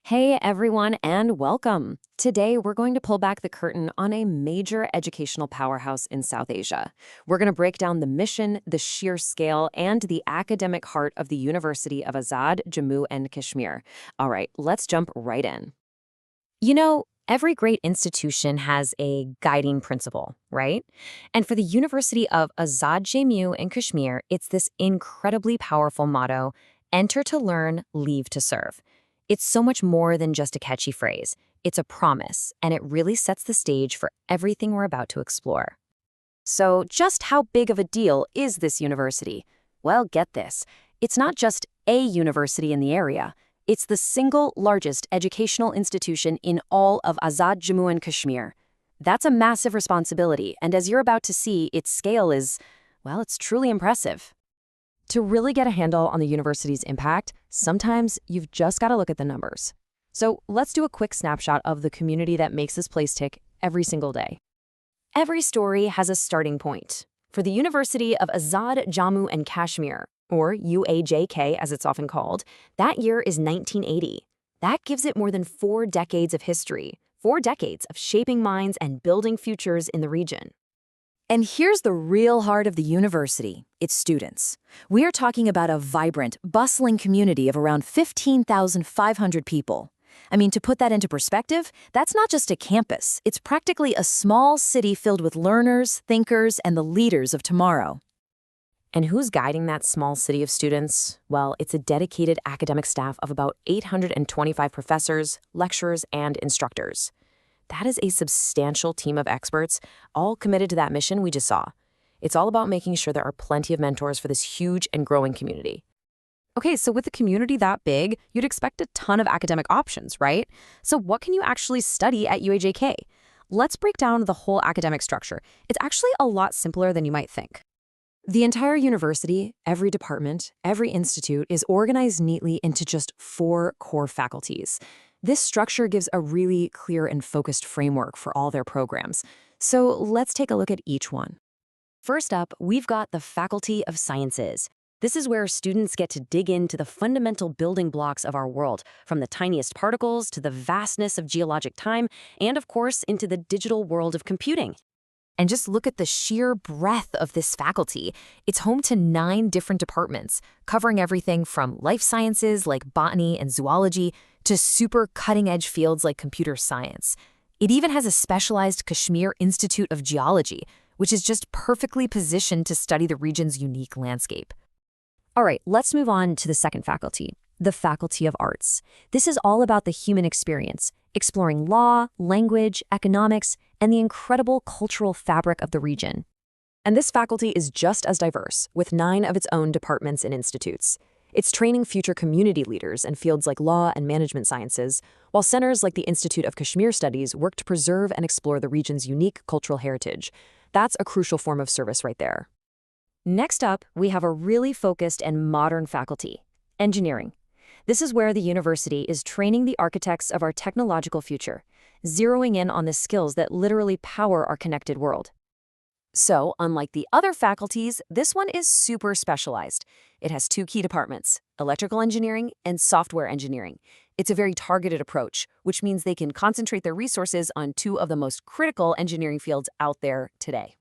Hey everyone, and welcome. Today, we're going to pull back the curtain on a major educational powerhouse in South Asia. We're going to break down the mission, the sheer scale, and the academic heart of the University of Azad Jammu and Kashmir. All right, let's jump right in. Every great institution has a guiding principle, right? And for the University of Azad Jammu and Kashmir, it's this incredibly powerful motto: enter to learn, leave to serve. It's so much more than just a catchy phrase. It's a promise, and it really sets the stage for everything we're about to explore. So, just how big of a deal is this university? Well, get this. It's not just a university in the area. It's the single largest educational institution in all of Azad Jammu and Kashmir. That's a massive responsibility, and as you're about to see, its scale is, well, it's truly impressive. To really get a handle on the university's impact, sometimes you've just got to look at the numbers. So let's do a quick snapshot of the community that makes this place tick every single day. Every story has a starting point. For the University of Azad Jammu and Kashmir, or UAJK as it's often called, that year is 1980. That gives it more than 4 decades of history, 4 decades of shaping minds and building futures in the region. And here's the real heart of the university: its students. We are talking about a vibrant, bustling community of around 15,500 people. I mean, to put that into perspective, that's not just a campus. It's practically a small city filled with learners, thinkers, and the leaders of tomorrow. And who's guiding that small city of students? Well, it's a dedicated academic staff of about 825 professors, lecturers, and instructors. That is a substantial team of experts, all committed to that mission we just saw. It's all about making sure there are plenty of mentors for this huge and growing community. Okay, so with a community that big, you'd expect a ton of academic options, right? So what can you actually study at UAJK? Let's break down the whole academic structure. It's actually a lot simpler than you might think. The entire university, every department, every institute is organized neatly into just 4 core faculties. This structure gives a really clear and focused framework for all their programs. So let's take a look at each one. First up, we've got the Faculty of Sciences. This is where students get to dig into the fundamental building blocks of our world, from the tiniest particles to the vastness of geologic time, and of course, into the digital world of computing. And just look at the sheer breadth of this faculty. It's home to 9 different departments, covering everything from life sciences like botany and zoology to super cutting-edge fields like computer science. It even has a specialized Kashmir Institute of Geology, which is just perfectly positioned to study the region's unique landscape. All right, let's move on to the second faculty, the Faculty of Arts. This is all about the human experience, exploring law, language, economics, and the incredible cultural fabric of the region. And this faculty is just as diverse, with 9 of its own departments and institutes. It's training future community leaders in fields like law and management sciences, while centers like the Institute of Kashmir Studies work to preserve and explore the region's unique cultural heritage. That's a crucial form of service right there. Next up, we have a really focused and modern faculty: engineering. This is where the university is training the architects of our technological future, zeroing in on the skills that literally power our connected world. So, unlike the other faculties, this one is super specialized. It has 2 key departments: electrical engineering and software engineering. It's a very targeted approach, which means they can concentrate their resources on 2 of the most critical engineering fields out there today.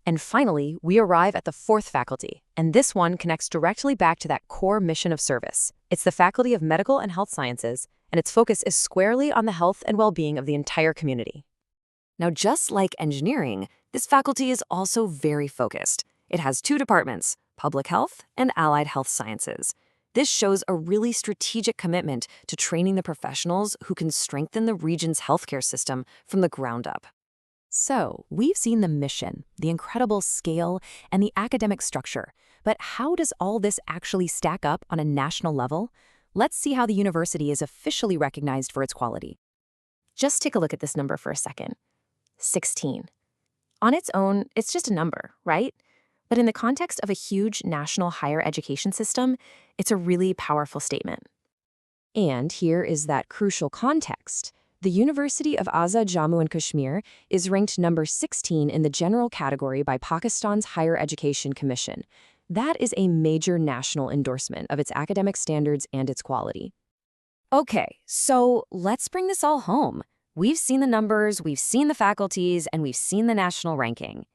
And finally, we arrive at the 4th faculty, and this one connects directly back to that core mission of service. It's the Faculty of Medical and Health Sciences, and its focus is squarely on the health and well-being of the entire community. Now, just like engineering, this faculty is also very focused. It has 2 departments: public health and allied health sciences. This shows a really strategic commitment to training the professionals who can strengthen the region's healthcare system from the ground up. So, we've seen the mission, the incredible scale, and the academic structure. But how does all this actually stack up on a national level? Let's see how the university is officially recognized for its quality. Just take a look at this number for a second. 16. On its own, it's just a number, right? But in the context of a huge national higher education system, it's a really powerful statement. And here is that crucial context. The University of Azad Jammu and Kashmir is ranked number 16 in the general category by Pakistan's Higher Education Commission. That is a major national endorsement of its academic standards and its quality. Okay, so let's bring this all home. We've seen the numbers, we've seen the faculties, and we've seen the national ranking.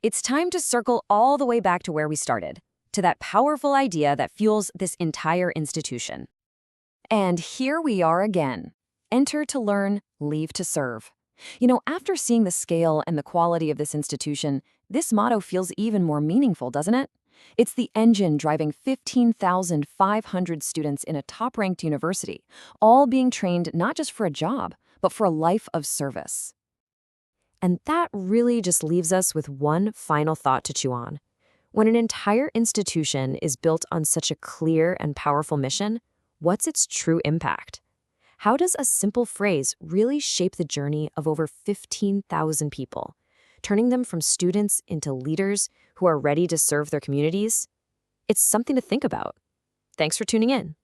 It's time to circle all the way back to where we started, to that powerful idea that fuels this entire institution. And here we are again. Enter to learn, leave to serve. After seeing the scale and the quality of this institution, this motto feels even more meaningful, doesn't it? It's the engine driving 15,500 students in a top-ranked university, all being trained not just for a job, but for a life of service. And that really just leaves us with one final thought to chew on. When an entire institution is built on such a clear and powerful mission, what's its true impact? How does a simple phrase really shape the journey of over 15,000 people, turning them from students into leaders who are ready to serve their communities? It's something to think about. Thanks for tuning in.